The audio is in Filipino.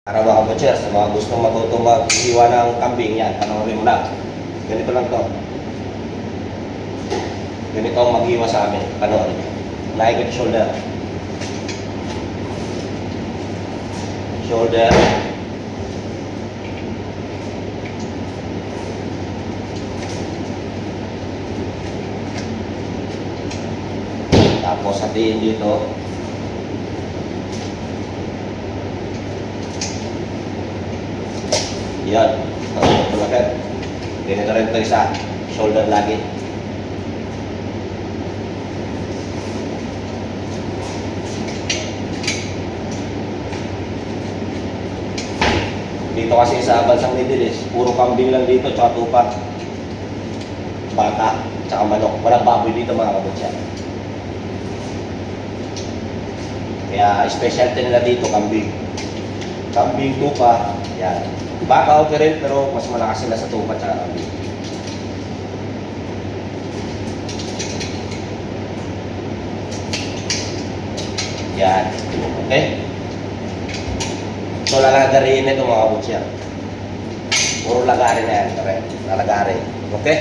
Para mga butcher, sa mga gustong matutong mag-iwa ng kambing, yan, panoorin mo lang. Ganito lang to. Ganito ang mag-iwa sa amin, panoorin nyo. Naikot shoulder. Shoulder. Tapos hatiin dito. Yan. Tulakad. Ganito rin ito isa. Shoulder lagi. Dito kasi sa bansang Middle East, puro kambing lang dito, tsaka tupat. Baka, tsaka manok. Walang baboy dito mga kabutya. Kaya specialty nila dito, kambing. Kambing, tupa, yan. Baka okay rin, pero mas malakas sila sa tupa tsaka kambing. Yan. Okay? So, lalagarin ito mga kabutya. Puro lagarin na yan. Okay? Lalagarin. Okay?